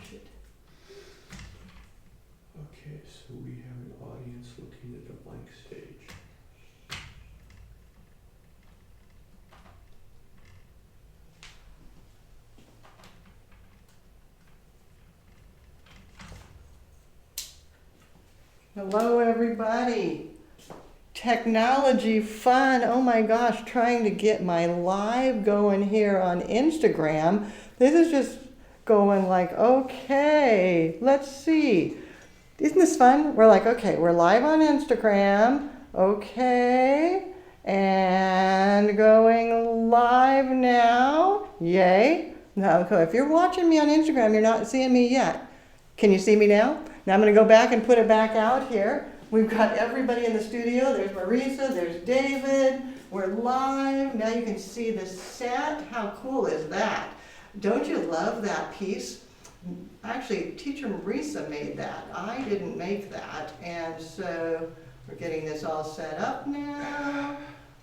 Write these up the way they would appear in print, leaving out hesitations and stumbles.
push it. Okay, so we have an audience looking at a blank stage. Hello, everybody. Technology fun. Oh my gosh, trying to get my live going here on Instagram. This is just going like, okay, let's see. Isn't this fun? We're like, okay, we're live on Instagram. Okay. And going live now. Yay. Now, okay, if you're watching me on Instagram, you're not seeing me yet. Can you see me now? Now I'm going to go back and put it back out here. We've got everybody in the studio. There's Marisa, there's David. We're live. Now you can see the set. How cool is that? Don't you love that piece? Actually, teacher Marisa made that. I didn't make that. And so we're getting this all set up now.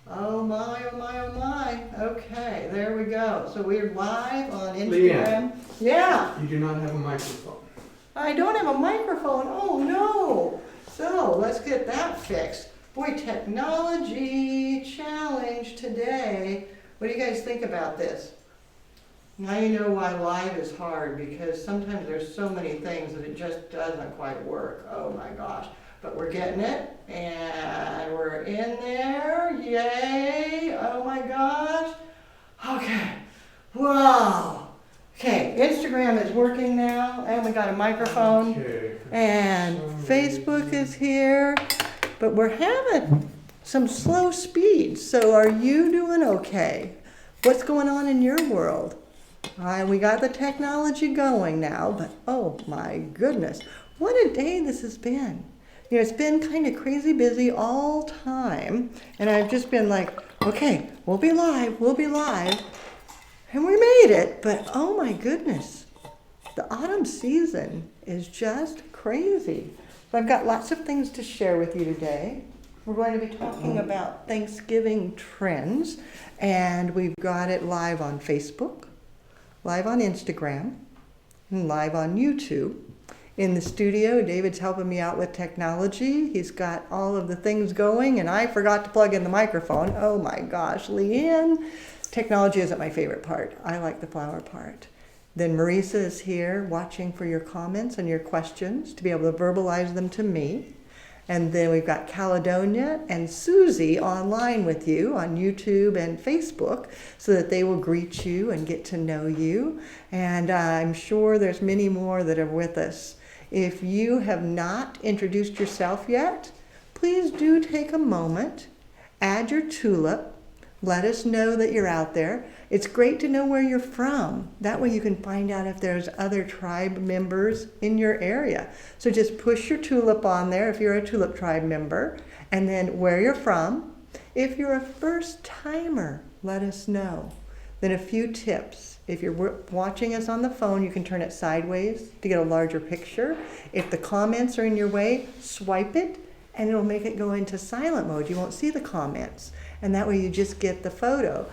Oh my, oh my, oh my. Okay, there we go. So we're live on Instagram. Leanne, yeah. you do not have a microphone. I don't have a microphone. Oh no. So let's get that fixed. Boy, technology challenge today. What do you guys think about this? Now you know why live is hard, because sometimes there's so many things that it just doesn't quite work. Oh my gosh. But we're getting it, and we're in there. Yay. Oh my gosh. Okay. Wow. Okay, Instagram is working now, and we got a microphone, Okay. and Facebook is here, but we're having some slow speed. So are you doing okay? What's going on in your world? We got the technology going now, but oh my goodness, what a day this has been. You know, it's been kind of crazy busy all time, and I've just been like, okay, we'll be live. And we made it, but oh my goodness, the autumn season is just crazy. So I've got lots of things to share with you today. We're going to be talking about Thanksgiving trends, and we've got it live on Facebook, live on Instagram, and live on YouTube. In the studio, David's helping me out with technology. He's got all of the things going, and I forgot to plug in the microphone. Oh my gosh, Leanne. Technology isn't my favorite part. I like the flower part. Then Marisa is here watching for your comments and your questions to be able to verbalize them to me. And then we've got Caledonia and Susie online with you on YouTube and Facebook so that they will greet you and get to know you. And I'm sure there's many more that are with us. If you have not introduced yourself yet, please do take a moment, add your tulip. Let us know that you're out there. It's great to know where you're from. That way you can find out if there's other tribe members in your area. So just push your tulip on there if you're a tulip tribe member, and then where you're from. If you're a first timer, let us know. Then a few tips. If you're watching us on the phone, you can turn it sideways to get a larger picture. If the comments are in your way, swipe it, and it'll make it go into silent mode. You won't see the comments. And that way you just get the photo.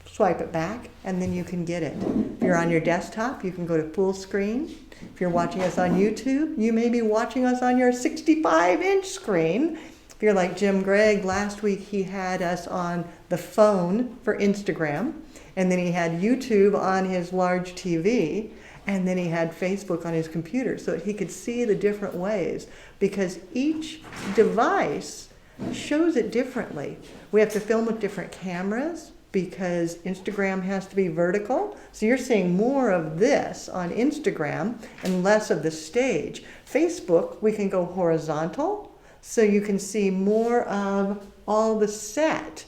Swipe it back, and then you can get it. If you're on your desktop, you can go to full screen. If you're watching us on YouTube, you may be watching us on your 65-inch screen. If you're like Jim Gregg, last week he had us on the phone for Instagram, and then he had YouTube on his large TV, and then he had Facebook on his computer, so he could see the different ways, because each device shows it differently. We have to film with different cameras because Instagram has to be vertical. So you're seeing more of this on Instagram and less of the stage. Facebook, we can go horizontal, so you can see more of all the set.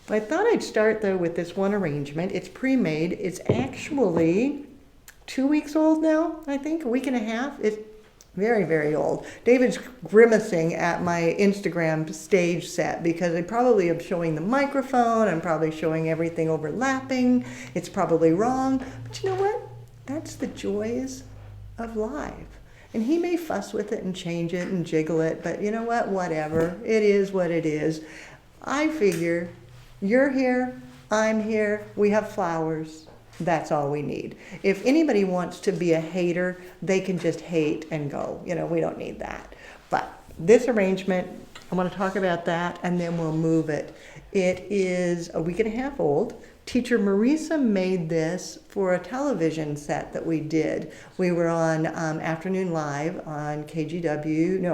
I thought I'd start though with this one arrangement. It's pre-made. It's actually 2 weeks old now, I think, a week and a half. It's very, very old. David's grimacing at my Instagram stage set because I probably am showing the microphone. I'm probably showing everything overlapping. It's probably wrong. But you know what? That's the joys of live. And he may fuss with it and change it and jiggle it, but you know what? Whatever. It is what it is. I figure you're here, I'm here, we have flowers. That's all we need. If anybody wants to be a hater, they can just hate and go. You know, we don't need that. But this arrangement, I want to talk about that and then we'll move it. It is a week and a half old. Teacher Marisa made this for a television set that we did. We were on Afternoon Live on KTU,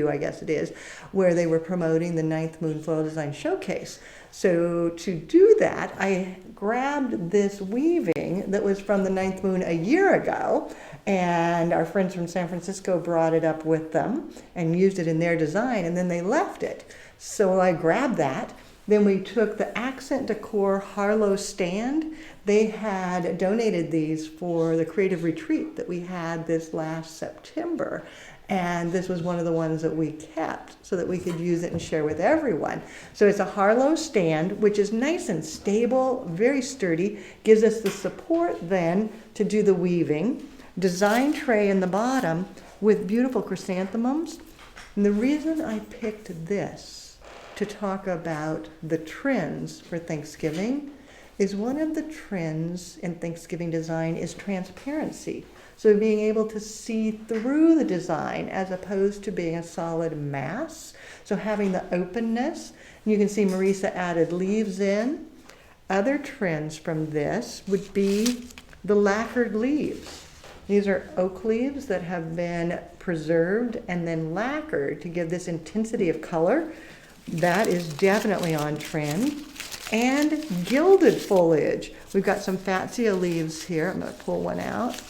I guess it is, where they were promoting the 9th Moon Floral Design Showcase. So to do that, I grabbed this weaving that was from the 9th moon a year ago, and our friends from San Francisco brought it up with them and used it in their design, and then they left it. So I grabbed that. Then we took the Accent Decor Harlow stand. They had donated these for the creative retreat that we had this last September. And this was one of the ones that we kept so that we could use it and share with everyone. So it's a Harlow stand, which is nice and stable, very sturdy, gives us the support then to do the weaving. Design tray in the bottom with beautiful chrysanthemums. And the reason I picked this to talk about the trends for Thanksgiving is one of the trends in Thanksgiving design is transparency. So being able to see through the design as opposed to being a solid mass. So having the openness. And you can see Marisa added leaves in. Other trends from this would be the lacquered leaves. These are oak leaves that have been preserved and then lacquered to give this intensity of color. That is definitely on trend. And gilded foliage. We've got some fatsia leaves here. I'm going to pull one out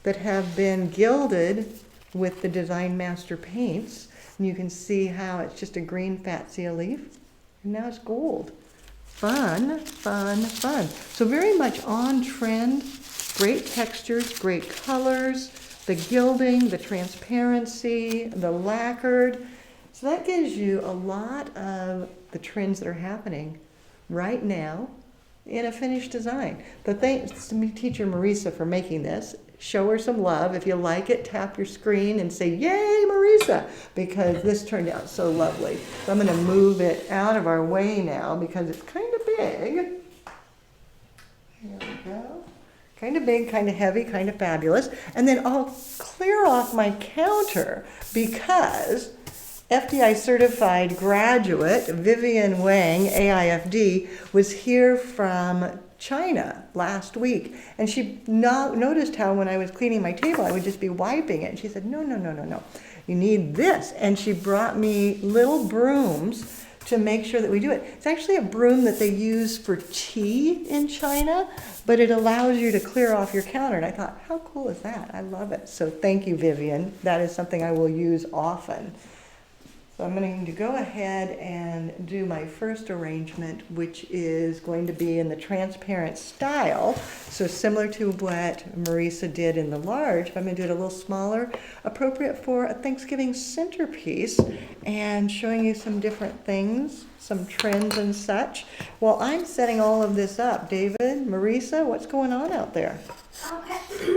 that have been gilded with the Design Master paints. And you can see how it's just a green fatsia leaf. And now it's gold. Fun, fun, fun. So very much on trend. Great textures, great colors, the gilding, the transparency, the lacquered. So that gives you a lot of the trends that are happening right now in a finished design. But thanks to teacher Marisa for making this. Show her some love. If you like it, tap your screen and say, yay, Marisa, because this turned out so lovely. So I'm going to move it out of our way now because it's kind of big. There we go. Kind of big, kind of heavy, kind of fabulous. And then I'll clear off my counter because FDI certified graduate Vivian Wang, AIFD, was here from China last week. And she noticed how when I was cleaning my table, I would just be wiping it. And she said, no, you need this. And she brought me little brooms to make sure that we do it. It's actually a broom that they use for tea in China, but it allows you to clear off your counter. And I thought, how cool is that? I love it. So thank you, Vivian. That is something I will use often. So I'm going to go ahead and do my first arrangement, which is going to be in the transparent style. So similar to what Marisa did in the large, but I'm going to do it a little smaller, appropriate for a Thanksgiving centerpiece, and showing you some different things, some trends and such. While I'm setting all of this up, David, Marisa, what's going on out there?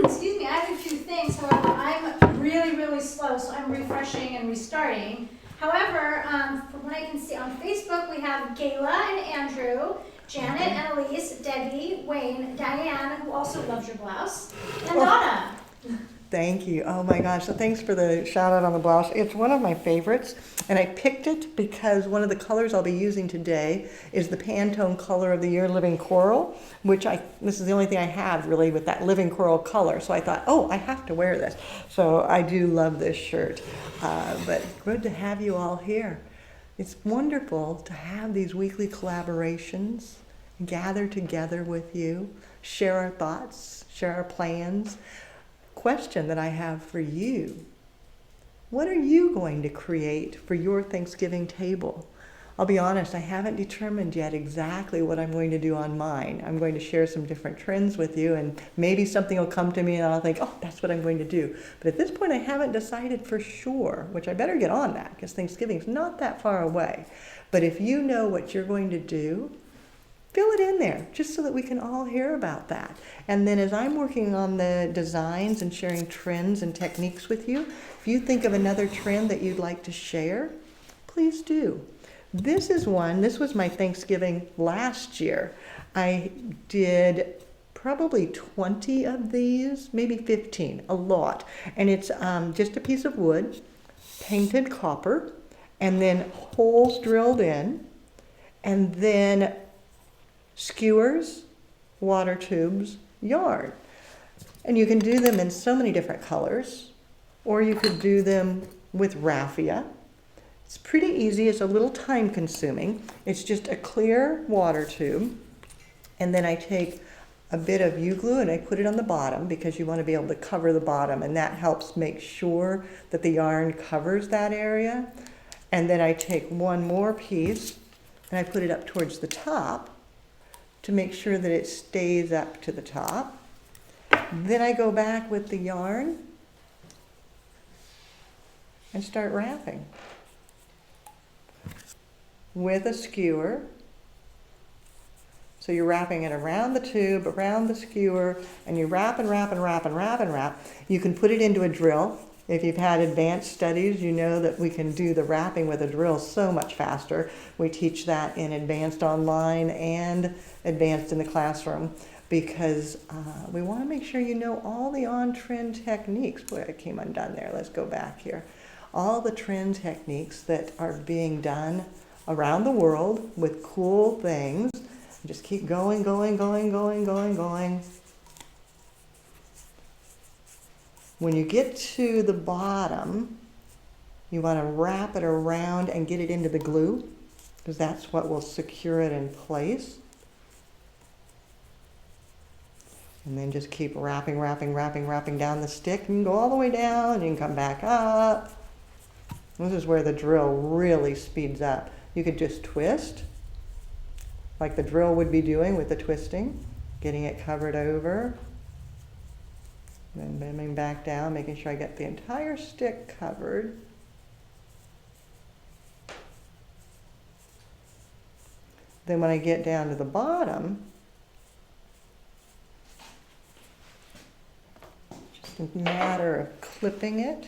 Excuse me, I have a few things. However, I'm really slow, so I'm refreshing and restarting. However, from what I can see on Facebook, we have Gayla and Andrew, Janet, Annalise, Debbie, Wayne, Diane, who also loves your blouse, and Donna. Thank you. Oh my gosh. So thanks for the shout out on the blouse. It's one of my favorites. And I picked it because one of the colors I'll be using today is the Pantone color of the year, Living Coral, which this is the only thing I have really with that Living Coral color. So I thought, oh, I have to wear this. So I do love this shirt. But good to have you all here. It's wonderful to have these weekly collaborations, gather together with you, share our thoughts, share our plans. Question that I have for you. What are you going to create for your Thanksgiving table? I'll be honest, I haven't determined yet exactly what I'm going to do on mine. I'm going to share some different trends with you, and maybe something will come to me and I'll think, oh, that's what I'm going to do. But at this point, I haven't decided for sure, which I better get on that because Thanksgiving's not that far away. But if you know what you're going to do, fill it in there, just so that we can all hear about that. And then as I'm working on the designs and sharing trends and techniques with you, if you think of another trend that you'd like to share, please do. This was my Thanksgiving last year. I did probably 20 of these, maybe 15, a lot. And it's just a piece of wood, painted copper, and then holes drilled in, and then skewers, water tubes, yarn. And you can do them in so many different colors, or you could do them with raffia. It's pretty easy, it's a little time consuming. It's just a clear water tube, and then I take a bit of U-glue and I put it on the bottom because you want to be able to cover the bottom, and that helps make sure that the yarn covers that area. And then I take one more piece and I put it up towards the top to make sure that it stays up to the top. Then I go back with the yarn and start wrapping with a skewer. So you're wrapping it around the tube, around the skewer, and you wrap and wrap and wrap and wrap and wrap. You can put it into a drill. If you've had advanced studies, you know that we can do the wrapping with a drill so much faster. We teach that in advanced online and advanced in the classroom because we want to make sure you know all the on-trend techniques. Boy, I came undone there. Let's go back here. All the trend techniques that are being done around the world with cool things. Just keep going, going, going, going, going, going. When you get to the bottom, you want to wrap it around and get it into the glue, because that's what will secure it in place. And then just keep wrapping, wrapping, wrapping, wrapping down the stick. You can go all the way down, and you can come back up. This is where the drill really speeds up. You could just twist, like the drill would be doing with the twisting, getting it covered over, then bending back down, making sure I get the entire stick covered. Then when I get down to the bottom, just a matter of clipping it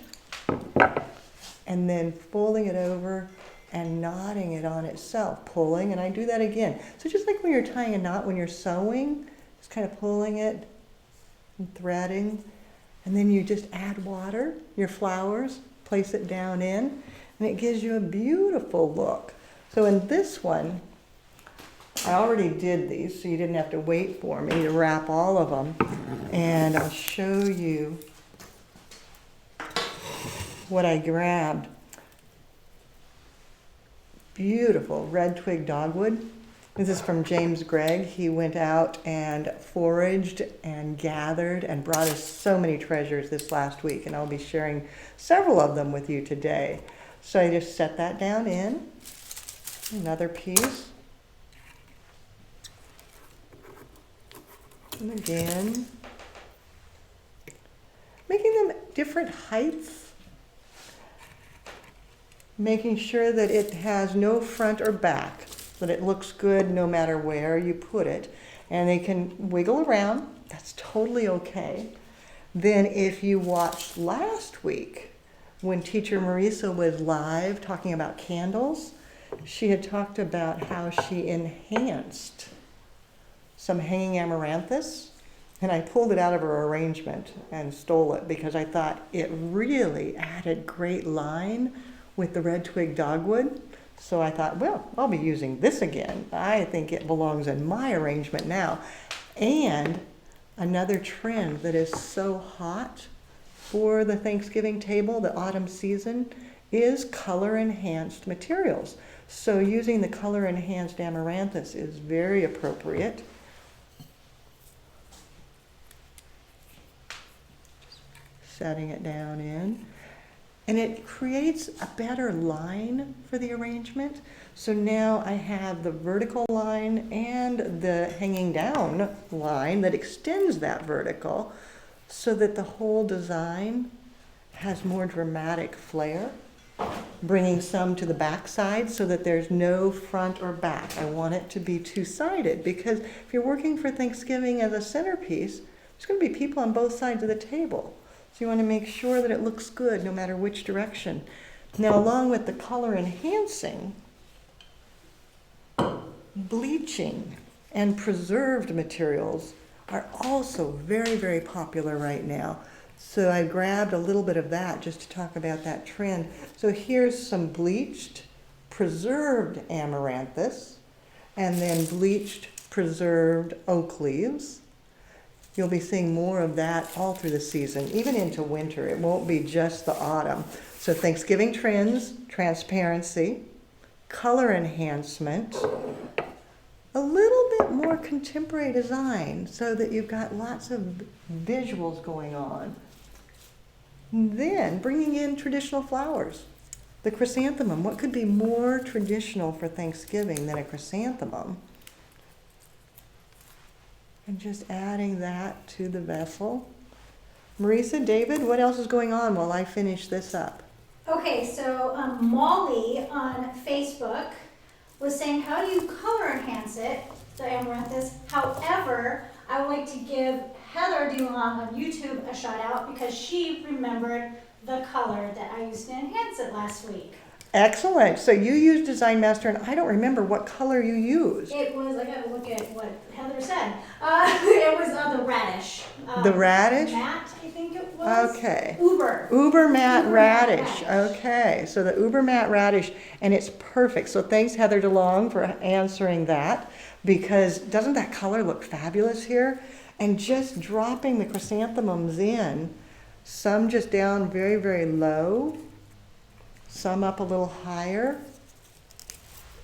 and then folding it over and knotting it on itself, pulling, and I do that again. So just like when you're tying a knot when you're sewing, just kind of pulling it and threading, and then you just add water, your flowers, place it down in, and it gives you a beautiful look. So in this one, I already did these, so you didn't have to wait for me to wrap all of them, and I'll show you what I grabbed. Beautiful red twig dogwood. This is from James Gregg. He went out and foraged and gathered and brought us so many treasures this last week, and I'll be sharing several of them with you today. So I just set that down in. Another piece. And again. Making them different heights. Making sure that it has no front or back, that it looks good no matter where you put it. And they can wiggle around, that's totally okay. Then if you watched last week, when teacher Marisa was live talking about candles, she had talked about how she enhanced some hanging amaranthus, and I pulled it out of her arrangement and stole it because I thought it really added great line with the red twig dogwood. So I thought, well, I'll be using this again. I think it belongs in my arrangement now. And another trend that is so hot for the Thanksgiving table, the autumn season, is color-enhanced materials. So using the color-enhanced amaranthus is very appropriate. Setting it down in. And it creates a better line for the arrangement. So now I have the vertical line and the hanging down line that extends that vertical so that the whole design has more dramatic flair, bringing some to the back side so that there's no front or back. I want it to be two-sided because if you're working for Thanksgiving as a centerpiece, there's going to be people on both sides of the table. So you want to make sure that it looks good no matter which direction. Now, along with the color enhancing, bleaching and preserved materials are also very, very popular right now. So I grabbed a little bit of that just to talk about that trend. So here's some bleached, preserved amaranthus, and then bleached, preserved oak leaves. You'll be seeing more of that all through the season, even into winter. It won't be just the autumn. So Thanksgiving trends, transparency, color enhancement, a little bit more contemporary design so that you've got lots of visuals going on. And then bringing in traditional flowers. The chrysanthemum, what could be more traditional for Thanksgiving than a chrysanthemum? And just adding that to the vessel. Marisa, David, what else is going on while I finish this up? Okay, so Molly on Facebook was saying, how do you color enhance it, the amaranthus? However, I would like to give Heather DeLong on YouTube a shout out because she remembered the color that I used to enhance it last week. Excellent. So you used Design Master, and I don't remember what color you used. It was, I gotta look at what Heather said. It was the radish. The radish? Matte, I think it was. Okay. Uber Matte Uber Radish. Radish. Okay, so the Uber Matte Radish, and it's perfect. So thanks, Heather DeLong, for answering that, because doesn't that color look fabulous here? And just dropping the chrysanthemums in, some just down very, very low, some up a little higher,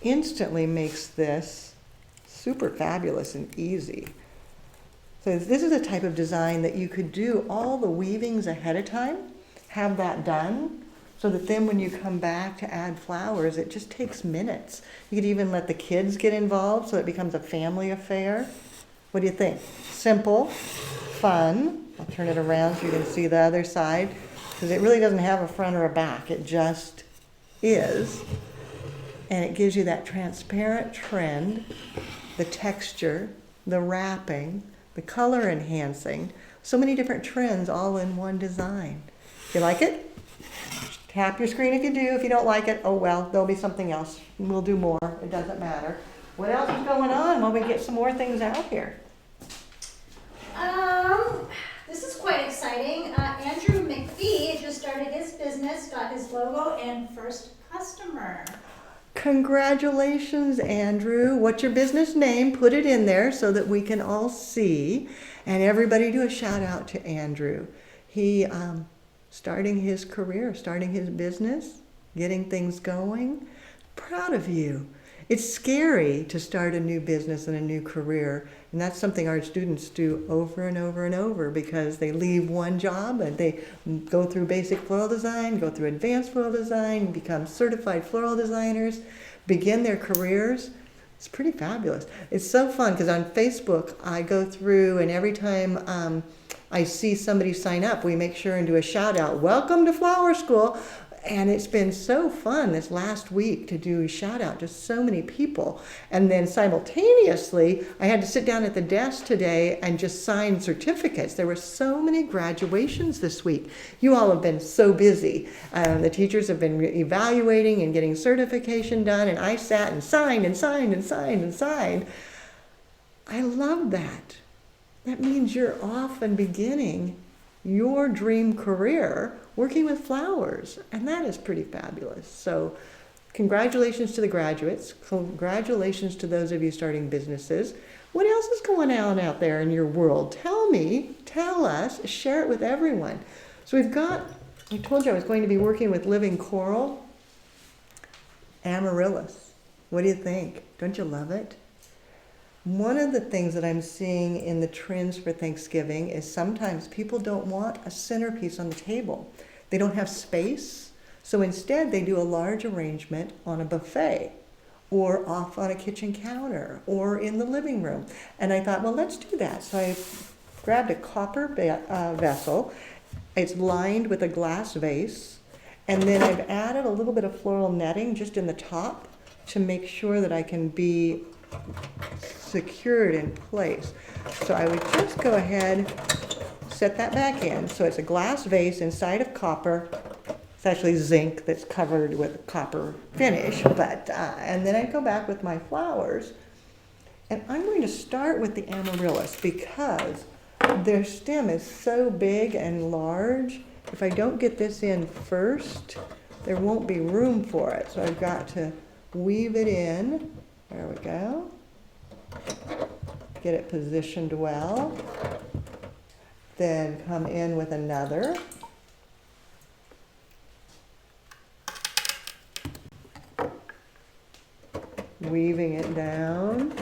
instantly makes this super fabulous and easy. So this is a type of design that you could do all the weavings ahead of time, have that done, so that then when you come back to add flowers, it just takes minutes. You could even let the kids get involved so it becomes a family affair. What do you think? Simple, fun. I'll turn it around so you can see the other side, because it really doesn't have a front or a back. It just is. And it gives you that transparent trend, the texture, the wrapping, the color enhancing. So many different trends all in one design. You like it? Tap your screen if you do. If you don't like it, oh well, there'll be something else. We'll do more. It doesn't matter. What else is going on while we get some more things out here? This is quite exciting. Andrew McPhee just started his business, got his logo and first customer. Congratulations, Andrew. What's your business name? Put it in there so that we can all see. And everybody do a shout out to Andrew. He starting his career, starting his business, getting things going. Proud of you. It's scary to start a new business and a new career, and that's something our students do over and over and over, because they leave one job and they go through basic floral design, go through advanced floral design, become certified floral designers, begin their careers. It's pretty fabulous. It's so fun because on Facebook I go through, and every time I see somebody sign up, we make sure and do a shout out, welcome to Flower School. And it's been so fun this last week to do a shout out to so many people. And then simultaneously, I had to sit down at the desk today and just sign certificates. There were so many graduations this week. You all have been so busy. The teachers have been evaluating and getting certification done, and I sat and signed and signed and signed and signed. I love that. That means you're off and beginning your dream career working with flowers, and that is pretty fabulous. So congratulations to the graduates. Congratulations to those of you starting businesses. What else is going on out there in your world? Tell me, tell us, share it with everyone. So we've got, I told you I was going to be working with living coral. Amaryllis. What do you think? Don't you love it? One of the things that I'm seeing in the trends for Thanksgiving is sometimes people don't want a centerpiece on the table. They don't have space, so instead they do a large arrangement on a buffet or off on a kitchen counter or in the living room. And I thought, well, let's do that. So I grabbed a copper vessel. It's lined with a glass vase, and then I've added a little bit of floral netting just in the top to make sure that I can be secured in place. So I would just go ahead, set that back in. So it's a glass vase inside of copper. It's actually zinc that's covered with copper finish, but and then I go back with my flowers, And I'm going to start with the Amaryllis because their stem is so big and large. If I don't get this in first, there won't be room for it. So I've got to weave it in. There we go. Get it positioned well. Then come in with another. Weaving it down,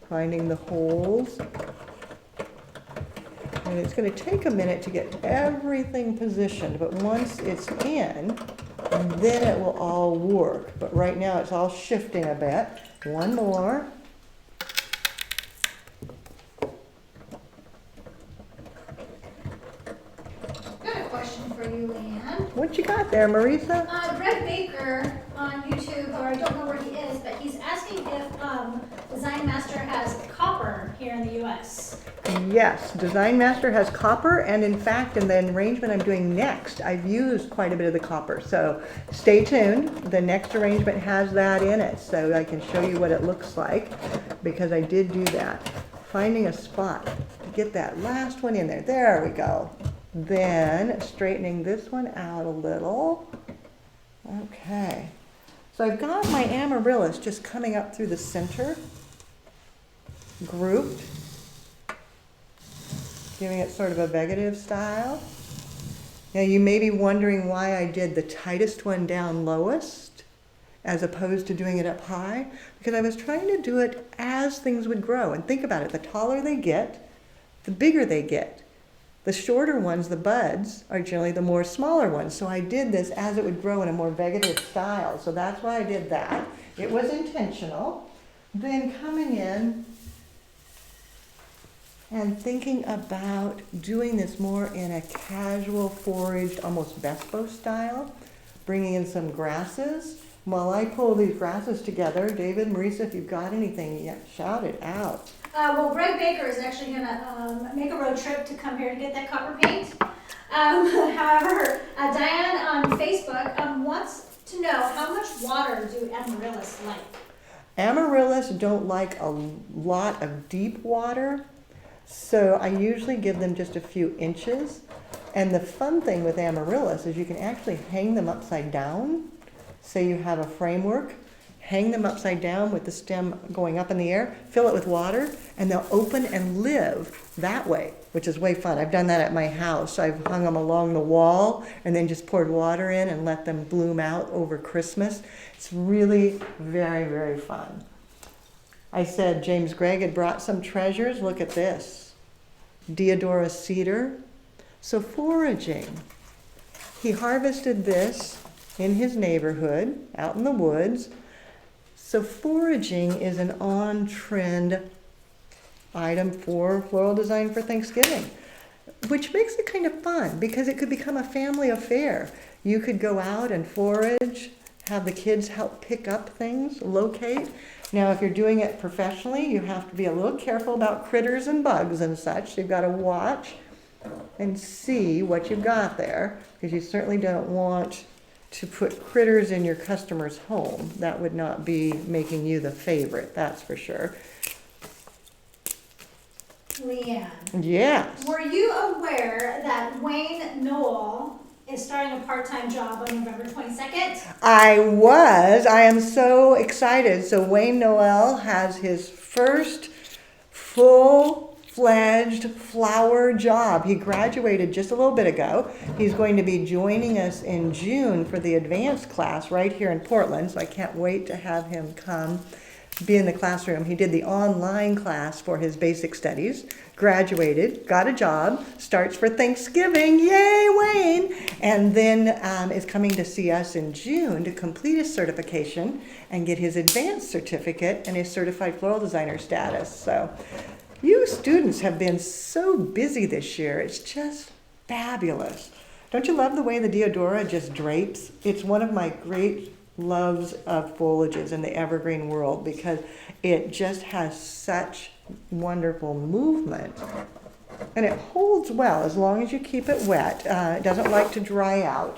finding the holes. And it's going to take a minute to get everything positioned, but once it's in, then it will all work. But right now it's all shifting a bit. One more. Got a question for you, Leanne. What you got there, Marisa? Greg Baker on YouTube, or I don't know where he is, but he's asking if Design Master has copper here in the U.S. Yes, Design Master has copper, and in fact, in the arrangement I'm doing next, I've used quite a bit of the copper. So stay tuned. The next arrangement has that in it, so I can show you what it looks like, because I did do that. Finding a spot to get that last one in there. There we go. Then straightening this one out a little. Okay. So I've got my Amaryllis just coming up through the center, grouped, giving it sort of a vegetative style. Now you may be wondering why I did the tightest one down lowest as opposed to doing it up high, because I was trying to do it as things would grow. And think about it, the taller they get, the bigger they get. The shorter ones, the buds, are generally the more smaller ones. So I did this as it would grow in a more vegetative style. So that's why I did that. It was intentional. Then coming in and thinking about doing this more in a casual, foraged, almost bespoke style, bringing in some grasses. While I pull these grasses together, David, Marisa, if you've got anything, yeah, shout it out. Well, Greg Baker is actually going to make a road trip to come here to get that copper paint. However, Diane on Facebook wants to know how much water do Amaryllis like? Amaryllis don't like a lot of deep water, so I usually give them just a few inches. And the fun thing with Amaryllis is you can actually hang them upside down. Say you have a framework, hang them upside down with the stem going up in the air, fill it with water, and they'll open and live that way, which is way fun. I've done that at my house. I've hung them along the wall and then just poured water in and let them bloom out over Christmas. It's really very, very fun. I said James Gregg had brought some treasures. Look at this. Deodora cedar. So foraging. He harvested this in his neighborhood, out in the woods. So foraging is an on-trend item for floral design for Thanksgiving, which makes it kind of fun because it could become a family affair. You could go out and forage, have the kids help pick up things, locate. Now, if you're doing it professionally, you have to be a little careful about critters and bugs and such. You've got to watch and see what you've got there, because you certainly don't want to put critters in your customer's home. That would not be making you the favorite, that's for sure. Leanne. Yes. Were you aware that Wayne Noel is starting a part-time job on November 22nd? I was. I am so excited. So Wayne Noel has his first full-fledged flower job. He graduated just a little bit ago. He's going to be joining us in June for the advanced class right here in Portland. So I can't wait to have him come be in the classroom. He did the online class for his basic studies, graduated, got a job, starts for Thanksgiving, yay Wayne, and then is coming to see us in June to complete his certification and get his advanced certificate and his certified floral designer status. So you students have been so busy this year. It's just fabulous. Don't you love the way the Deodora just drapes? It's one of my great loves of foliages in the evergreen world because it just has such wonderful movement. And it holds well as long as you keep it wet. It doesn't like to dry out.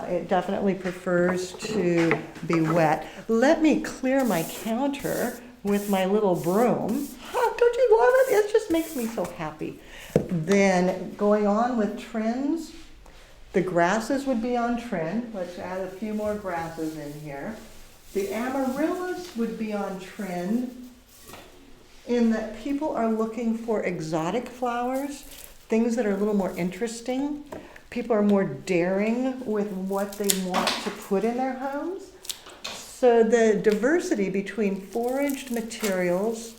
It definitely prefers to be wet. Let me clear my counter with my little broom. Oh, don't you love it? It just makes me so happy. Then going on with trends, the grasses would be on trend. Let's add a few more grasses in here. The Amaryllis would be on trend in that people are looking for exotic flowers, things that are a little more interesting. People are more daring with what they want to put in their homes. So the diversity between foraged materials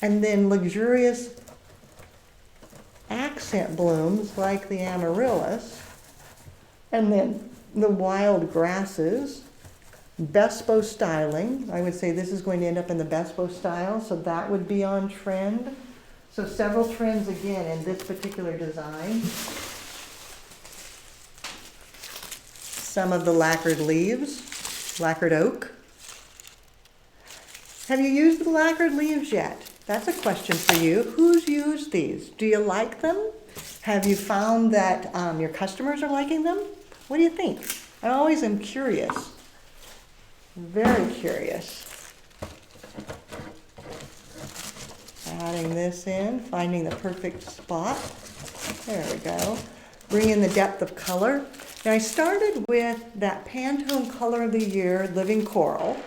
and then luxurious accent blooms like the Amaryllis, and then the wild grasses, bespoke styling. I would say this is going to end up in the bespoke style, so that would be on trend. So several trends again in this particular design. Some of the lacquered leaves, lacquered oak. Have you used the lacquered leaves yet? That's a question for you. Who's used these? Do you like them? Have you found that your customers are liking them? What do you think? I always am curious. Very curious. Adding this in, finding the perfect spot. There we go. Bring in the depth of color. Now I started with that Pantone Color of the Year Living Coral,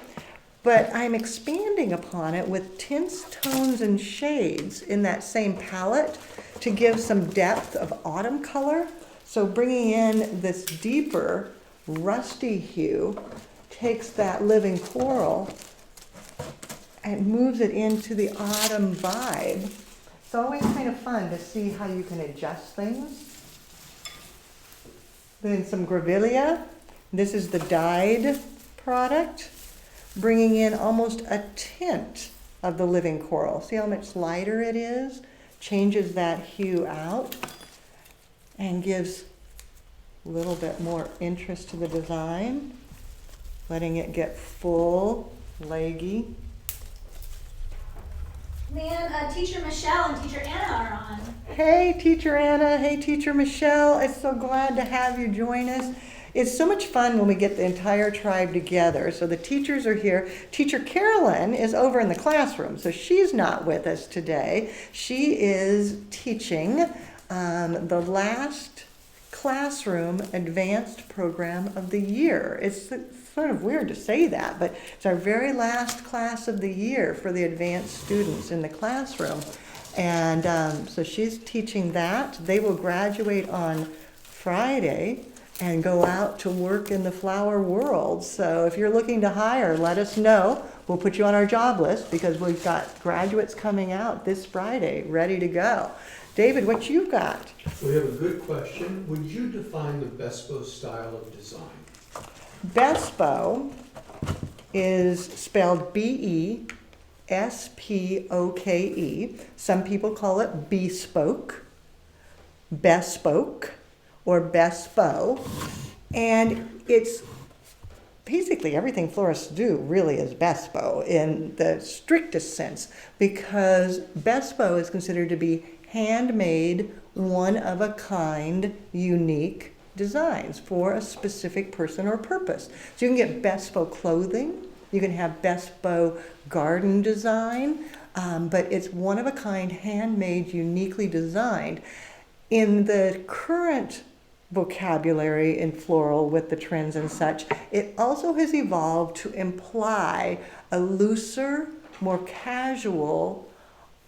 but I'm expanding upon it with tints, tones, and shades in that same palette to give some depth of autumn color. So bringing in this deeper rusty hue takes that living coral and moves it into the autumn vibe. It's always kind of fun to see how you can adjust things. Then some grevillea. This is the dyed product, bringing in almost a tint of the living coral. See how much lighter it is? Changes that hue out and gives a little bit more interest to the design, letting it get full, leggy. Man, Teacher Michelle and Teacher Anna are on. Hey, Teacher Anna. Hey, Teacher Michelle. I'm so glad to have you join us. It's so much fun when we get the entire tribe together. So the teachers are here. Teacher Carolyn is over in the classroom, so she's not with us today. She is teaching the last classroom advanced program of the year. It's sort of weird to say that, but it's our very last class of the year for the advanced students in the classroom. And so she's teaching that. They will graduate on Friday and go out to work in the flower world. So if you're looking to hire, let us know. We'll put you on our job list because we've got graduates coming out this Friday ready to go. David, what you've got? We have a good question. Would you define the bespoke style of design? Bespoke is spelled B-E-S-P-O-K-E. Some people call it bespoke, bespoke, or bespoke. And it's basically everything florists do really is bespoke in the strictest sense, because bespoke is considered to be handmade, one-of-a-kind, unique designs for a specific person or purpose. So you can get bespoke clothing, you can have bespoke garden design, but it's one-of-a-kind, handmade, uniquely designed. In the current vocabulary in floral with the trends and such, it also has evolved to imply a looser, more casual,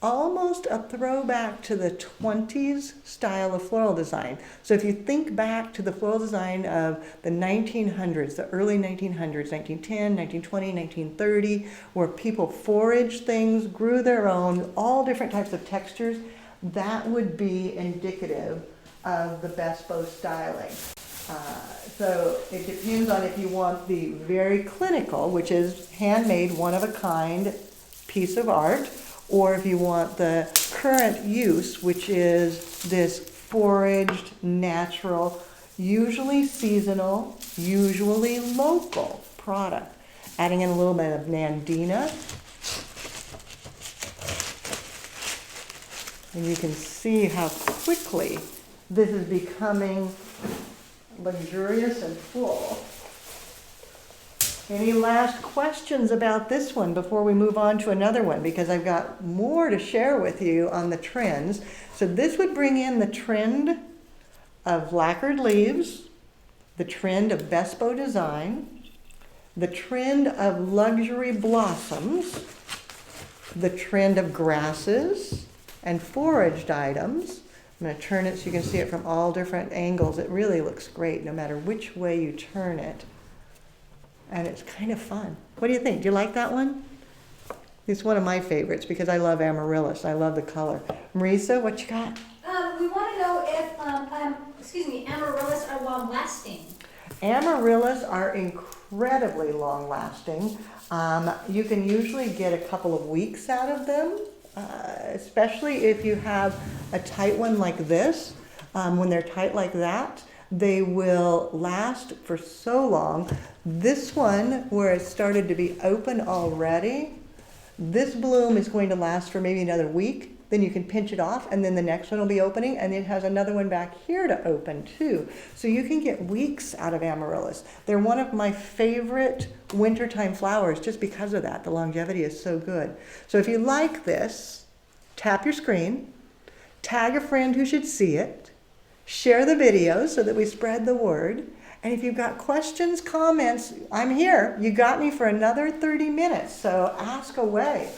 almost a throwback to the 20s style of floral design. So if you think back to the floral design of the 1900s, the early 1900s, 1910, 1920, 1930, where people foraged things, grew their own, all different types of textures, that would be indicative of the bespoke styling. So it depends on if you want the very clinical, which is handmade, one-of-a-kind piece of art, or if you want the current use, which is this foraged, natural, usually seasonal, usually local product. Adding in a little bit of Nandina. And you can see how quickly this is becoming luxurious and full. Any last questions about this one before we move on to another one? Because I've got more to share with you on the trends. So this would bring in the trend of lacquered leaves, the trend of bespoke design, the trend of luxury blossoms, the trend of grasses and foraged items. I'm going to turn it so you can see it from all different angles. It really looks great no matter which way you turn it. And it's kind of fun. What do you think? Do you like that one? It's one of my favorites because I love Amaryllis. I love the color. Marisa, what you got? We want to know if, Amaryllis are long lasting. Amaryllis are incredibly long lasting. You can usually get a couple of weeks out of them, especially if you have a tight one like this. When they're tight like that, they will last for so long. This one, where it started to be open already, this bloom is going to last for maybe another week. Then you can pinch it off, and then the next one will be opening, and it has another one back here to open too. So you can get weeks out of Amaryllis. They're one of my favorite wintertime flowers just because of that. The longevity is so good. So if you like this, tap your screen, tag a friend who should see it, share the video so that we spread the word. And if you've got questions, comments, I'm here. You got me for another 30 minutes, so ask away.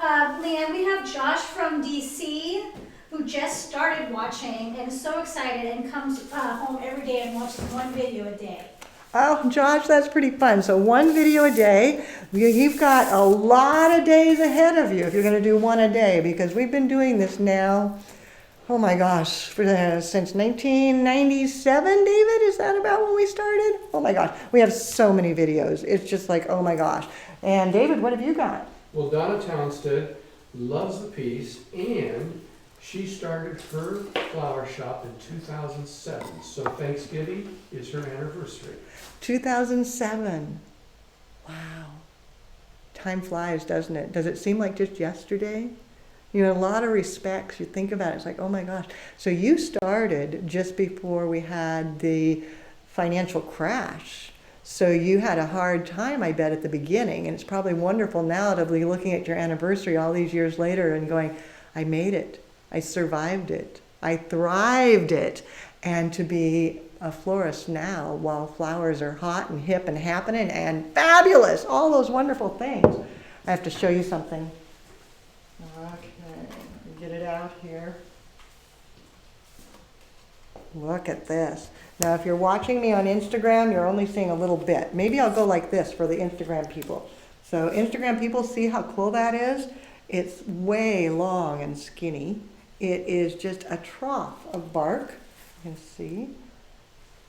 Leanne, we have Josh from DC who just started watching and is so excited and comes home every day and watches one video a day. Oh, Josh, that's pretty fun. So one video a day. You've got a lot of days ahead of you if you're going to do one a day, because we've been doing this now, oh my gosh, since 1997, David? Is that about when we started? Oh my gosh, we have so many videos. It's just like, oh my gosh. And David, what have you got? Well, Donna Townstead loves the piece, and she started her flower shop in 2007. So Thanksgiving is her anniversary. 2007. Wow. Time flies, doesn't it? Does it seem like just yesterday? You know, in a lot of respects, you think about it, it's like, oh my gosh. So you started just before we had the financial crash. So you had a hard time, I bet, at the beginning. And it's probably wonderful now to be looking at your anniversary all these years later and going, I made it. I survived it. I thrived it. And to be a florist now while flowers are hot and hip and happening and fabulous, all those wonderful things. I have to show you something. Okay, get it out here. Look at this. Now, if you're watching me on Instagram, you're only seeing a little bit. Maybe I'll go like this for the Instagram people. So Instagram people, see how cool that is? It's way long and skinny. It is just a trough of bark. You can see.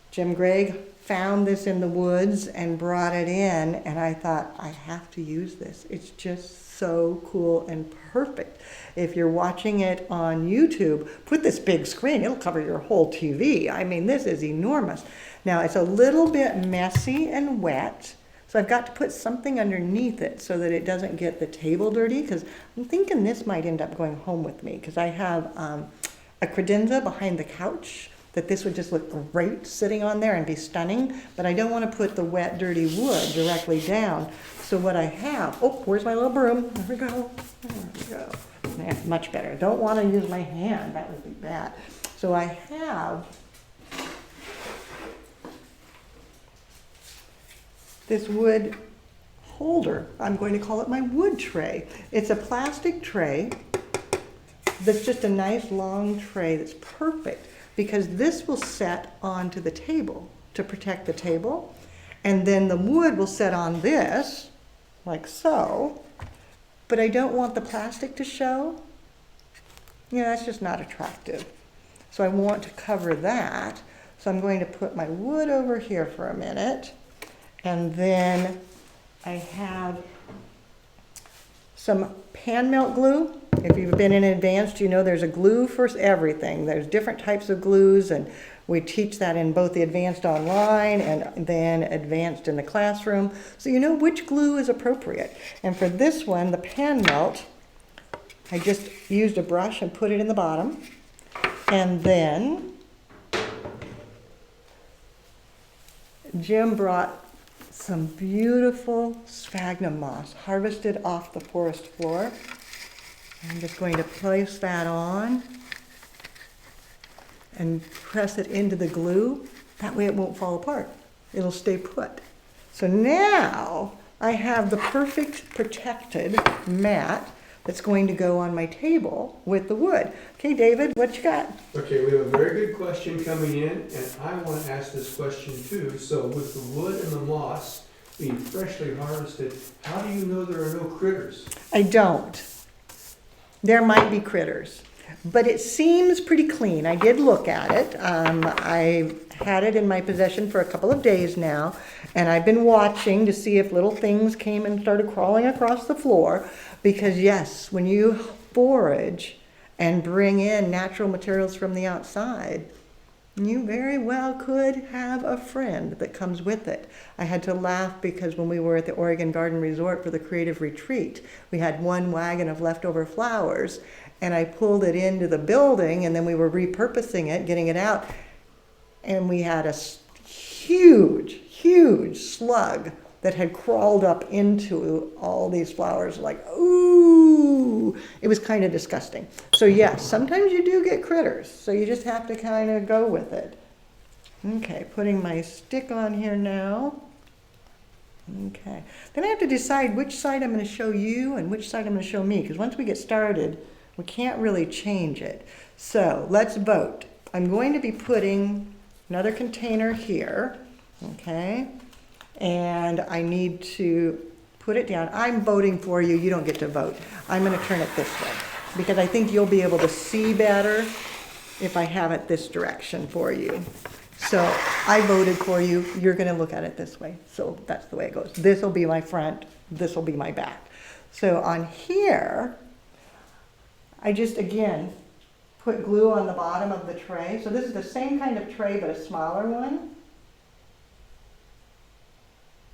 Jim Gregg found this in the woods and brought it in, and I thought, I have to use this. It's just so cool and perfect. If you're watching it on YouTube, put this big screen, it'll cover your whole TV. I mean, this is enormous. Now, it's a little bit messy and wet, so I've got to put something underneath it so that it doesn't get the table dirty, because I'm thinking this might end up going home with me, because I have a credenza behind the couch that this would just look great sitting on there and be stunning, but I don't want to put the wet, dirty wood directly down. So what I have, oh, where's my little broom? There we go. There we go. That's much better. Don't want to use my hand. That would be bad. So I have this wood holder. I'm going to call it my wood tray. It's a plastic tray that's just a nice long tray that's perfect, because this will set onto the table to protect the table, and then the wood will set on this, like so, but I don't want the plastic to show. You know, that's just not attractive. So I want to cover that. So I'm going to put my wood over here for a minute, and then I have some pan melt glue. If you've been in advanced, you know there's a glue for everything. There's different types of glues, and we teach that in both the advanced online and then advanced in the classroom. So you know which glue is appropriate. And for this one, the pan melt, I just used a brush and put it in the bottom. And then Jim brought some beautiful sphagnum moss harvested off the forest floor. I'm just going to place that on and press it into the glue. That way it won't fall apart. It'll stay put. So now I have the perfect protected mat that's going to go on my table with the wood. Okay, David, what you got? Okay, we have a very good question coming in, and I want to ask this question too. So with the wood and the moss being freshly harvested, how do you know there are no critters? I don't. There might be critters, but it seems pretty clean. I did look at it. I had it in my possession for a couple of days now, and I've been watching to see if little things came and started crawling across the floor. Because yes, when you forage and bring in natural materials from the outside, you very well could have a friend that comes with it. I had to laugh because when we were at the Oregon Garden Resort for the creative retreat, we had one wagon of leftover flowers, and I pulled it into the building, and then we were repurposing it, getting it out, and we had a huge slug that had crawled up into all these flowers, like, ooh, it was kind of disgusting. So yes, sometimes you do get critters, so you just have to kind of go with it. Okay, putting my stick on here now. Okay, then I have to decide which side I'm gonna show you and which side I'm gonna show me, because once we get started, we can't really change it. So let's vote. I'm going to be putting another container here, okay? And I need to put it down. I'm voting for you. You don't get to vote. I'm going to turn it this way because I think you'll be able to see better if I have it this direction for you. So I voted for you. You're going to look at it this way. So that's the way it goes. This will be my front. This will be my back. So on here, I just, again, put glue on the bottom of the tray. So this is the same kind of tray, but a smaller one.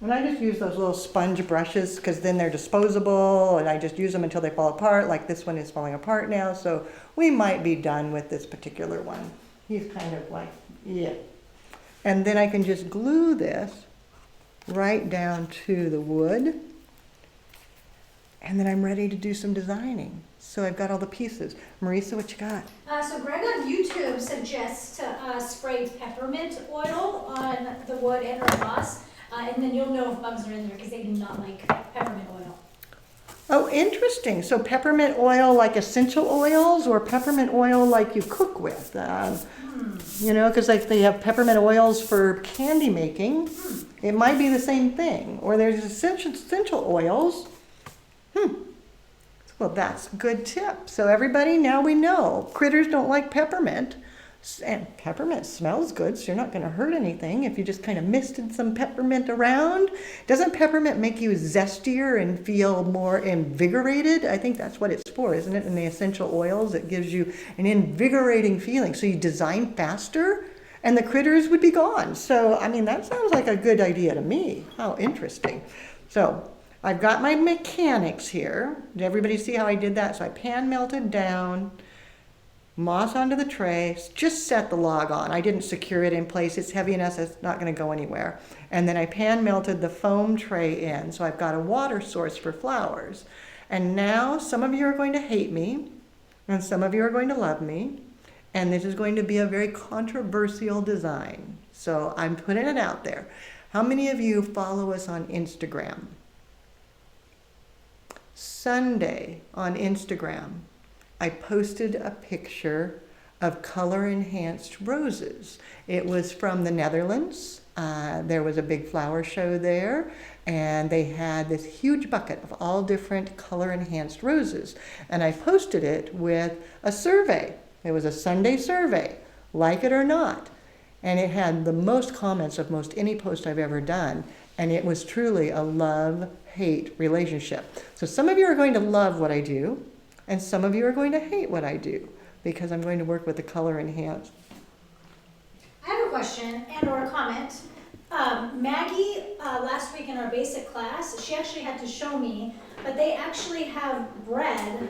And I just use those little sponge brushes because then they're disposable, and I just use them until they fall apart. Like this one is falling apart now, so we might be done with this particular one. He's kind of like, yeah. And then I can just glue this right down to the wood. And then I'm ready to do some designing. So I've got all the pieces. Marisa, what you got? So Greg on YouTube suggests to spray peppermint oil on the wood and or moss. And then you'll know if bugs are in there because they do not like peppermint oil. Oh, interesting. So peppermint oil like essential oils or peppermint oil like you cook with? You know, because like they have peppermint oils for candy making. It might be the same thing. Or there's essential oils. Well, that's a good tip. So everybody, now we know. Critters don't like peppermint. And peppermint smells good, so you're not going to hurt anything if you just kind of misted some peppermint around. Doesn't peppermint make you zestier and feel more invigorated? I think that's what it's for, isn't it? In the essential oils, it gives you an invigorating feeling. So you design faster, and the critters would be gone. So, I mean, that sounds like a good idea to me. How interesting. So I've got my mechanics here. Did everybody see how I did that? So I pan melted down, moss onto the tray, just set the log on. I didn't secure it in place. It's heavy enough, it's not going to go anywhere. And then I pan melted the foam tray in. So I've got a water source for flowers. And now some of you are going to hate me, and some of you are going to love me. And this is going to be a very controversial design. So I'm putting it out there. How many of you follow us on Instagram? Sunday on Instagram, I posted a picture of color-enhanced roses. It was from the Netherlands. There was a big flower show there, and they had this huge bucket of all different color-enhanced roses. And I posted it with a survey. It was a Sunday survey, like it or not. And it had the most comments of most any post I've ever done. And it was truly a love-hate relationship. So some of you are going to love what I do, and some of you are going to hate what I do, because I'm going to work with the color enhanced. I have a question and or a comment. Maggie, last week in our basic class, she actually had to show me, but they actually have bred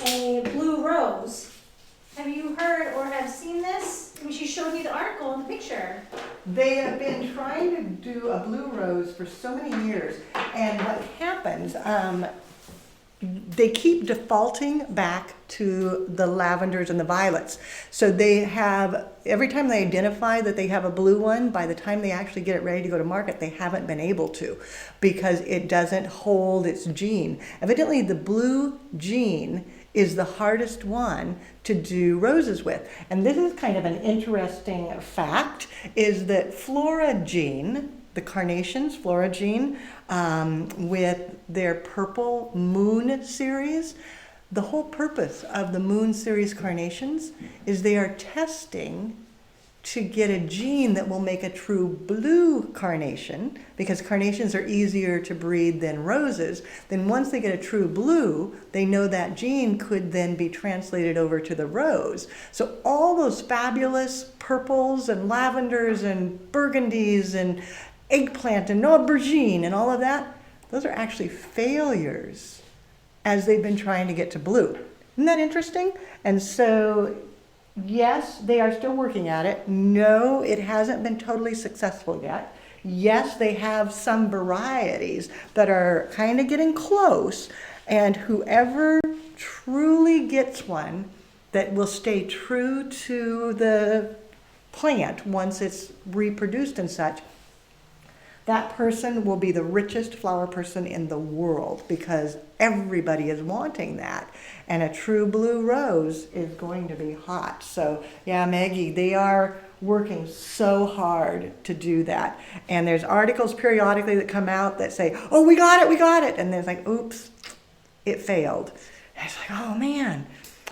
a blue rose. Have you heard or have seen this? I mean, she showed me the article in the picture. They have been trying to do a blue rose for so many years, and what happens, they keep defaulting back to the lavenders and the violets. So they have, every time they identify that they have a blue one, by the time they actually get it ready to go to market, they haven't been able to because it doesn't hold its gene. Evidently, the blue gene is the hardest one to do roses with. And this is kind of an interesting fact, is that Foraged, the carnations, Foraged, with their Purple Moon series, the whole purpose of the Moon series carnations is they are testing to get a gene that will make a true blue carnation, because carnations are easier to breed than roses. Then once they get a true blue, they know that gene could then be translated over to the rose. So all those fabulous purples and lavenders and burgundies and eggplant and aubergine and all of that, those are actually failures as they've been trying to get to blue. Isn't that interesting? And so, yes, they are still working at it. No, it hasn't been totally successful yet. Yes, they have some varieties that are kind of getting close, and whoever truly gets one that will stay true to the plant once it's reproduced and such, that person will be the richest flower person in the world, because everybody is wanting that. And a true blue rose is going to be hot. So yeah, Maggie, they are working so hard to do that. And there's articles periodically that come out that say, oh, we got it. And there's like, oops, it failed. And it's like, oh man.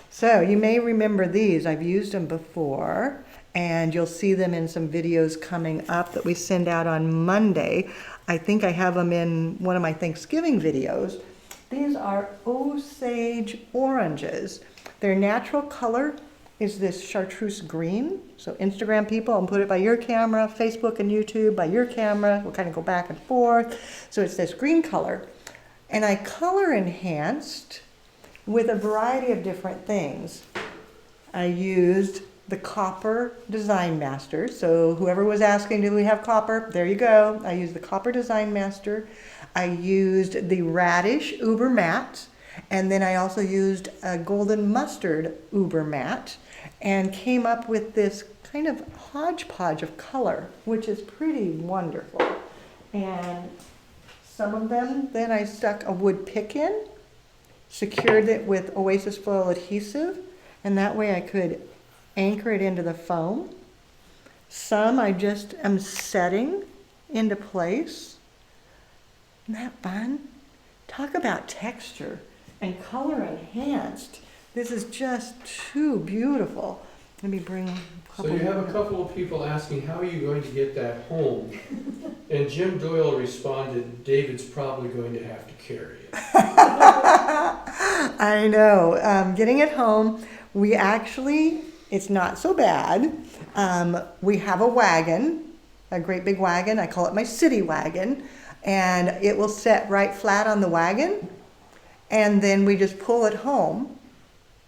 So you may remember these. I've used them before. And you'll see them in some videos coming up that we send out on Monday. I think I have them in one of my Thanksgiving videos. These are Osage Oranges. Their natural color is this chartreuse green. So Instagram people, I'll put it by your camera, Facebook and YouTube by your camera. We'll kind of go back and forth. So it's this green color. And I color enhanced with a variety of different things. I used the Copper Design Master. So whoever was asking, do we have copper? There you go. I used the Copper Design Master. I used the Radish Uber Matte. And then I also used a Golden Mustard Uber Matte and came up with this kind of hodgepodge of color, which is pretty wonderful. And some of them, then I stuck a wood pick in, secured it with Oasis Floral adhesive, and that way I could anchor it into the foam. Some I just am setting into place. Isn't that fun? Talk about texture and color enhanced. This is just too beautiful. Let me bring a couple. So you have a couple of people asking, how are you going to get that home? And Jim Doyle responded, David's probably going to have to carry it. I know. Getting it home, we actually, it's not so bad. We have a wagon, a great big wagon. I call it my city wagon. And it will set right flat on the wagon. And then we just pull it home.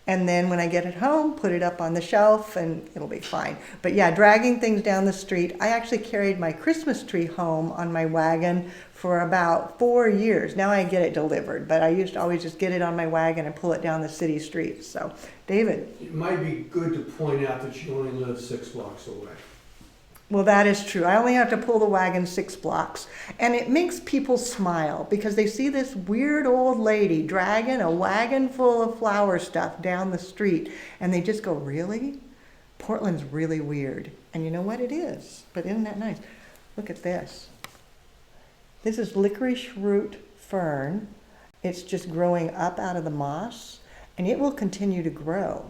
And then when I get it home, put it up on the shelf and it'll be fine. But yeah, dragging things down the street. I actually carried my Christmas tree home on my wagon for about 4 years. Now I get it delivered, but I used to always just get it on my wagon and pull it down the city streets. So, David. It might be good to point out that you only live 6 blocks away. Well, that is true. I only have to pull the wagon 6 blocks. And it makes people smile because they see this weird old lady dragging a wagon full of flower stuff down the street. And they just go, really? Portland's really weird. And you know what? It is. But isn't that nice? Look at this. This is licorice root fern. It's just growing up out of the moss. And it will continue to grow.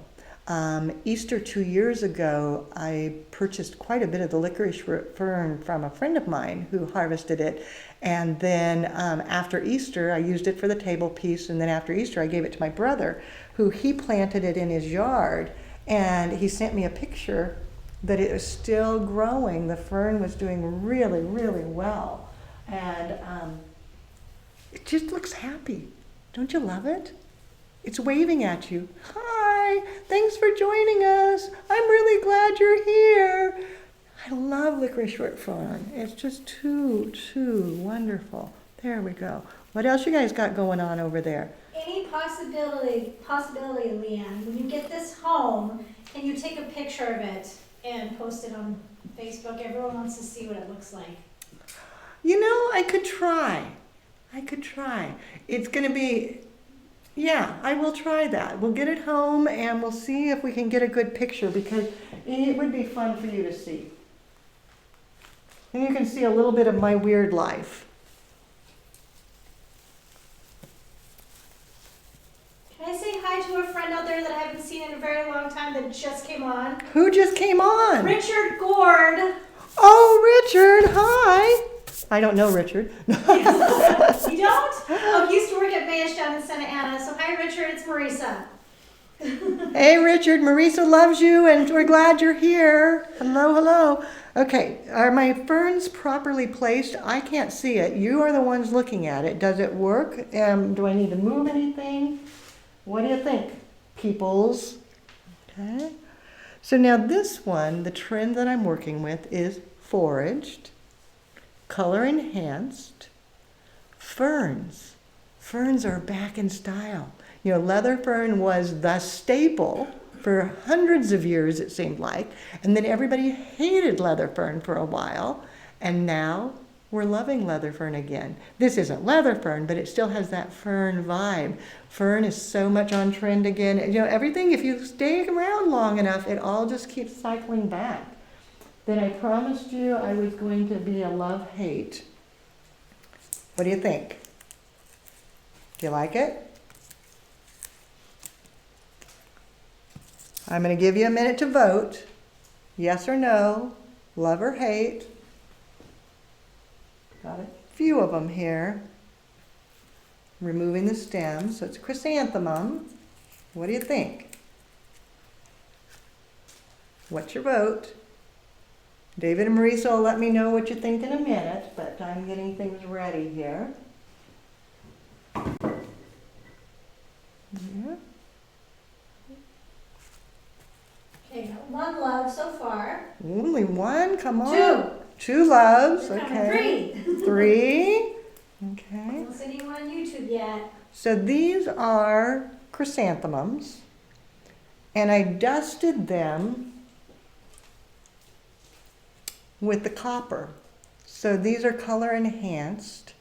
Easter 2 years ago, I purchased quite a bit of the licorice fern from a friend of mine who harvested it. And then after Easter, I used it for the table piece. And then after Easter, I gave it to my brother, who he planted it in his yard. And he sent me a picture that it was still growing. The fern was doing really, really well. And it just looks happy. Don't you love it? It's waving at you. Hi, thanks for joining us. I'm really glad you're here. I love licorice short fern. It's just too wonderful. There we go. What else you guys got going on over there? Any possibility, Leanne, when you get this home, can you take a picture of it and post it on Facebook? Everyone wants to see what it looks like. You know, I could try. It's going to be, yeah, I will try that. We'll get it home and we'll see if we can get a good picture because it would be fun for you to see. And you can see a little bit of my weird life. Can I say hi to a friend out there that I haven't seen in a very long time that just came on? Who just came on? Richard Gord. Oh, Richard, hi. I don't know Richard. You don't? Oh, he used to work at Mayish down in Santa Ana. So hi, Richard. It's Marisa. Hey, Richard. Marisa loves you, and we're glad you're here. Hello. Okay, are my ferns properly placed? I can't see it. You are the ones looking at it. Does it work? Do I need to move anything? What do you think, peoples? Okay. So now this one, the trend that I'm working with is foraged, color enhanced, ferns. Ferns are back in style. You know, leather fern was the staple for hundreds of years, it seemed like. And then everybody hated leather fern for a while. And now we're loving leather fern again. This isn't leather fern, but it still has that fern vibe. Fern is so much on trend again. You know, everything, if you stay around long enough, it all just keeps cycling back. Then I promised you I was going to be a love-hate. What do you think? Do you like it? I'm going to give you a minute to vote. Yes or no, love or hate. Got a few of them here. Removing the stems, so it's chrysanthemum. What do you think? What's your vote? David and Marisa will let me know what you think in a minute, but I'm getting things ready here. Yeah. Okay, one love so far. Only one? Come on. Two. Two loves, There's okay. coming Three. I Okay. don't see anyone on YouTube yet. So these are chrysanthemums, and I dusted them with the copper. So these are color enhanced.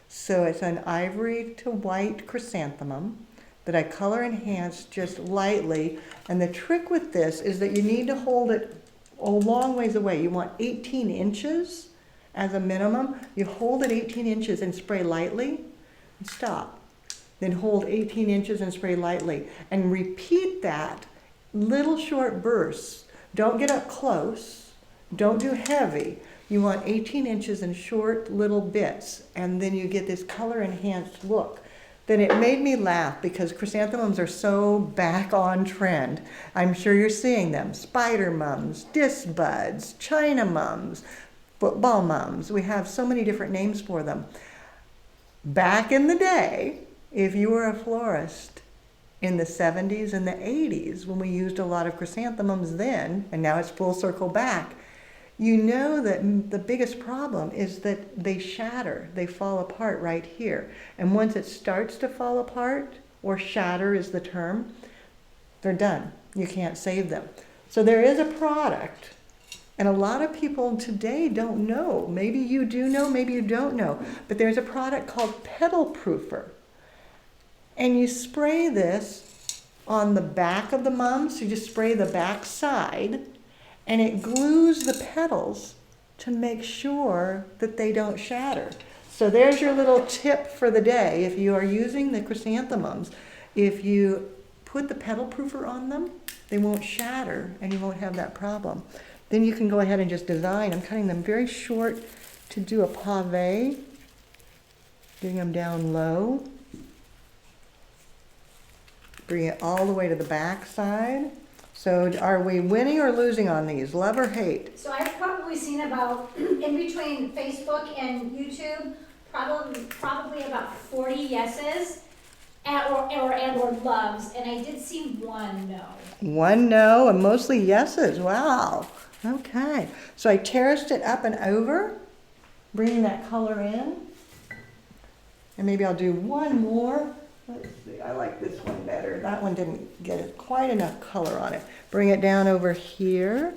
So it's an ivory to white chrysanthemum that I color enhanced just lightly. And the trick with this is that you need to hold it a long ways away. You want 18 inches as a minimum. You hold it 18 inches and spray lightly and stop. Then hold 18 inches and spray lightly. And repeat that little short bursts. Don't get up close. Don't do heavy. You want 18 inches in short little bits. And then you get this color enhanced look. Then it made me laugh because chrysanthemums are so back on trend. I'm sure you're seeing them. Spider mums, disc buds, China mums, football mums. We have so many different names for them. Back in the day, if you were a florist in the 70s and the 80s, when we used a lot of chrysanthemums then, and now it's full circle back, you know that the biggest problem is that they shatter, they fall apart right here. And once it starts to fall apart, or shatter is the term, they're done. You can't save them. So there is a product, and a lot of people today don't know. Maybe you do know, maybe you don't know. But there's a product called Petal Proofer. And you spray this on the back of the mums, so you just spray the back side, and it glues the petals to make sure that they don't shatter. So there's your little tip for the day. If you are using the chrysanthemums, if you put the petal proofer on them, they won't shatter and you won't have that problem. Then you can go ahead and just design. I'm cutting them very short to do a pave, getting them down low. Bring it all the way to the back side. So are we winning or losing on these? Love or hate? So I've probably seen about, in between Facebook and YouTube, probably about 40 yeses or loves, and I did see one no. One no and mostly yeses. Wow. Okay, so I terraced it up and over, bringing that color in. And maybe I'll do one more. Let's see, I like this one better. That one didn't get quite enough color on it. Bring it down over here.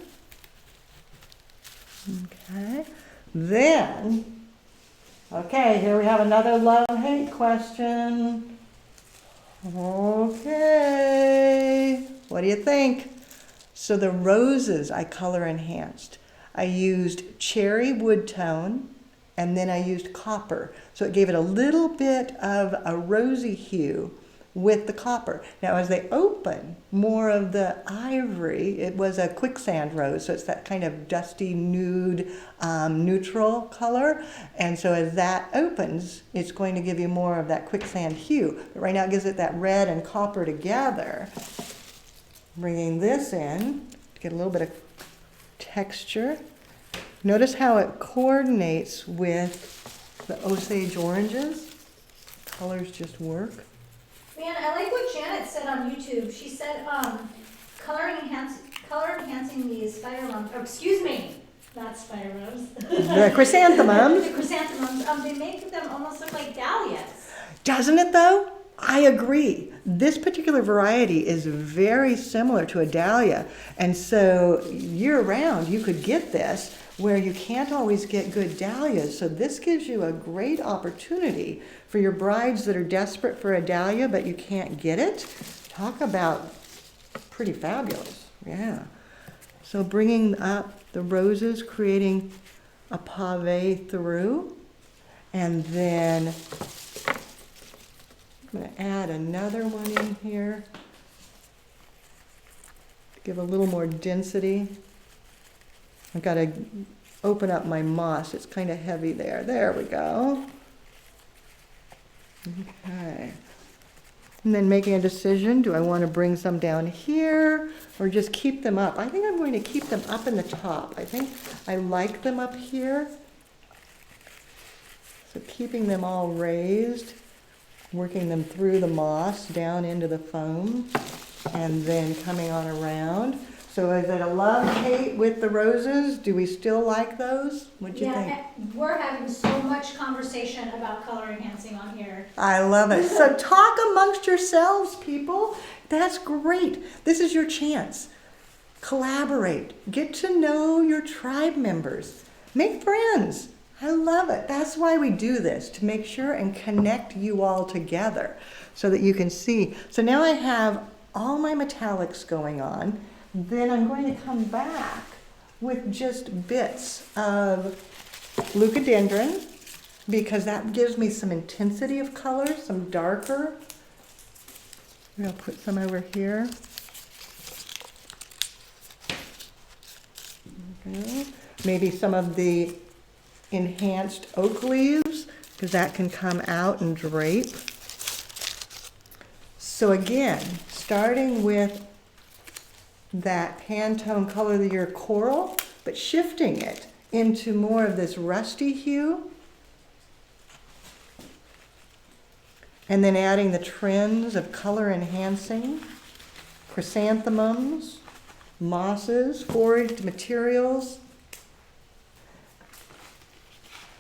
Okay, then, okay, here we have another love-hate question. Okay, what do you think? So the roses I color enhanced. I used cherry wood tone and then I used copper. So it gave it a little bit of a rosy hue with the copper. Now as they open, more of the ivory, it was a quicksand rose, so it's that kind of dusty nude neutral color. And so as that opens, it's going to give you more of that quicksand hue. But right now it gives it that red and copper together. Bringing this in to get a little bit of texture. Notice how it coordinates with the Osage Oranges. Colors just work. Man, I like what Janet said on YouTube. She said, color enhancing these not spider rose. The chrysanthemums. The chrysanthemums, they make them almost look like dahlias. Doesn't it though? I agree. This particular variety is very similar to a dahlia. And so year round you could get this where you can't always get good dahlias. So this gives you a great opportunity for your brides that are desperate for a dahlia but you can't get it. Talk about pretty fabulous. Yeah. So bringing up the roses, creating a pave through, and then I'm going to add another one in here to give a little more density. I've got to open up my moss. It's kind of heavy there. There we go. Okay. And then making a decision, do I want to bring some down here or just keep them up? I think I'm going to keep them up in the top. I think I like them up here. So keeping them all raised, working them through the moss down into the foam, and then coming on around. So is it a love-hate with the roses? Do we still like those? What'd you think? Yeah, we're having so much conversation about color enhancing on here. I love it. So talk amongst yourselves, people. That's great. This is your chance. Collaborate. Get to know your tribe members. Make friends. I love it. That's why we do this, to make sure and connect you all together so that you can see. So now I have all my metallics going on. Then I'm going to come back with just bits of leucadendron because that gives me some intensity of color, some darker. I'm going to put some over here. Okay. Maybe some of the enhanced oak leaves because that can come out and drape. So again, starting with that Pantone color of the year coral, but shifting it into more of this rusty hue. And then adding the trends of color enhancing, chrysanthemums, mosses, foraged materials.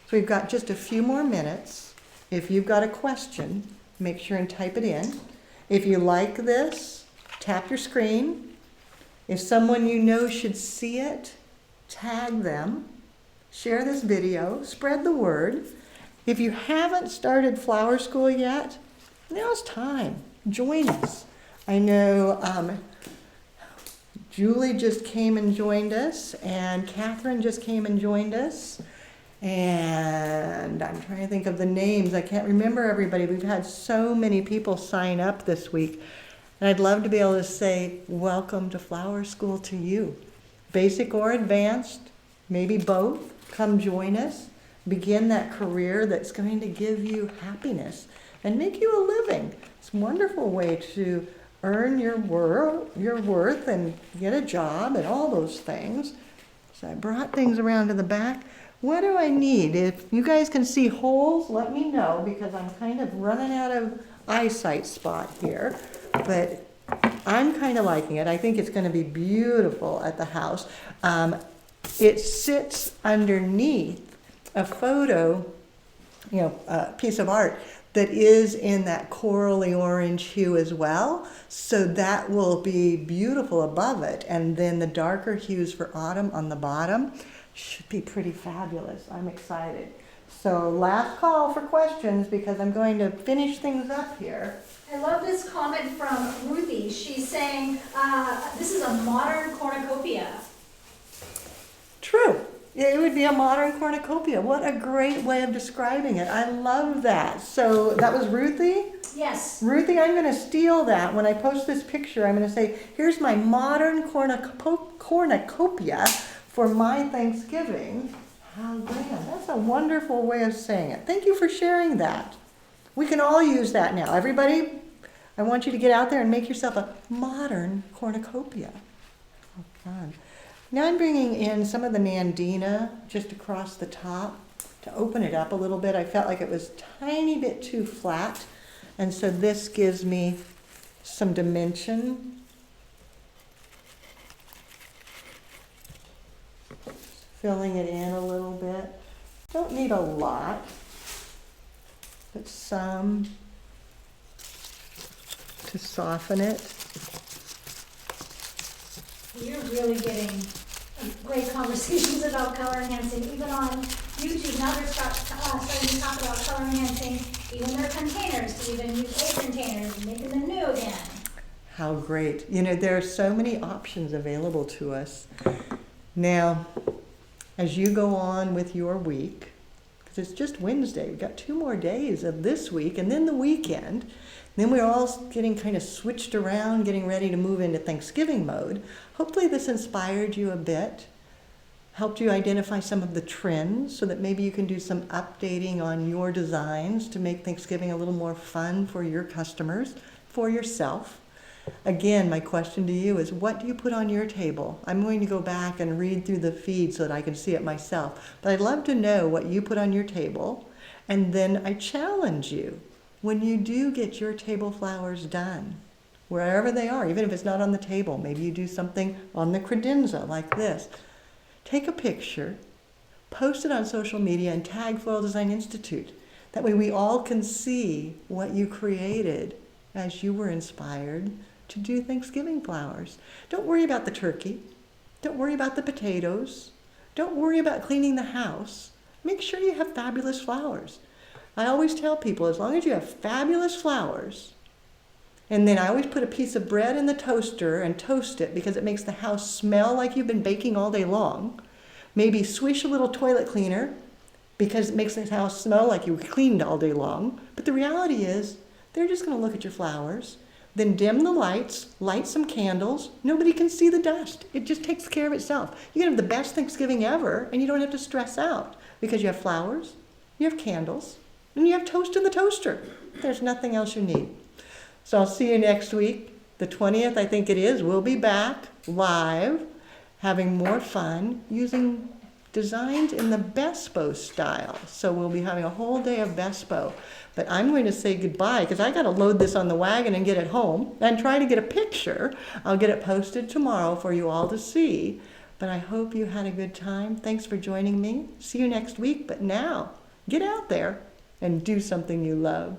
So we've got just a few more minutes. If you've got a question, make sure and type it in. If you like this, tap your screen. If someone you know should see it, tag them, share this video, spread the word. If you haven't started flower school yet, now's time. Join us. I know Julie just came and joined us, and Catherine just came and joined us. And I'm trying to think of the names. I can't remember everybody. We've had so many people sign up this week. And I'd love to be able to say, welcome to flower school to you. Basic or advanced, maybe both. Come join us. Begin that career that's going to give you happiness and make you a living. It's a wonderful way to earn your worth and get a job and all those things. So I brought things around to the back. What do I need? If you guys can see holes, let me know because I'm kind of running out of eyesight spot here. But I'm kind of liking it. I think it's going to be beautiful at the house. it sits underneath a photo, a piece of art that is in that corally orange hue as well. So that will be beautiful above it. And then the darker hues for autumn on the bottom should be pretty fabulous. I'm excited. So last call for questions because I'm going to finish things up here. I love this comment from Ruthie. She's saying, this is a modern cornucopia. True. It would be a modern cornucopia. What a great way of describing it. I love that. So that was Ruthie? Yes. Ruthie, I'm going to steal that. When I post this picture, I'm going to say, here's my modern cornucopia for my Thanksgiving. How grand. That's a wonderful way of saying it. Thank you for sharing that. We can all use that now. Everybody, I want you to get out there and make yourself a modern cornucopia. Oh, fun. Now I'm bringing in some of the Nandina just across the top to open it up a little bit. I felt like it was a tiny bit too flat. And so this gives me some dimension. Filling it in a little bit. Don't need a lot, but some to soften it. You're really getting great conversations about color enhancing, even on YouTube. Now they're starting to talk about color enhancing, even their containers, to even use old containers and making them new again. How great. There are so many options available to us. Now, as you go on with your week, because it's just Wednesday, we've got 2 more days of this week and then the weekend. Then we're all getting kind of switched around, getting ready to move into Thanksgiving mode. Hopefully this inspired you a bit, helped you identify some of the trends so that maybe you can do some updating on your designs to make Thanksgiving a little more fun for your customers, for yourself. Again, my question to you is, what do you put on your table? I'm going to go back and read through the feed so that I can see it myself. But I'd love to know what you put on your table. And then I challenge you, when you do get your table flowers done, wherever they are, even if it's not on the table, maybe you do something on the credenza like this, take a picture, post it on social media, and tag Floral Design Institute. That way we all can see what you created as you were inspired to do Thanksgiving flowers. Don't worry about the turkey. Don't worry about the potatoes. Don't worry about cleaning the house. Make sure you have fabulous flowers. I always tell people, as long as you have fabulous flowers, and then I always put a piece of bread in the toaster and toast it because it makes the house smell like you've been baking all day long. Maybe swish a little toilet cleaner because it makes the house smell like you cleaned all day long. But the reality is, they're just going to look at your flowers, then dim the lights, light some candles. Nobody can see the dust. It just takes care of itself. You can have the best Thanksgiving ever, and you don't have to stress out because you have flowers, you have candles, and you have toast in the toaster. There's nothing else you need. So I'll see you next week. The 20th, I think it is. We'll be back live, having more fun, using designs in the bespoke style. So we'll be having a whole day of bespoke. But I'm going to say goodbye because I got to load this on the wagon and get it home and try to get a picture. I'll get it posted tomorrow for you all to see. But I hope you had a good time. Thanks for joining me. See you next week. But now, get out there and do something you love.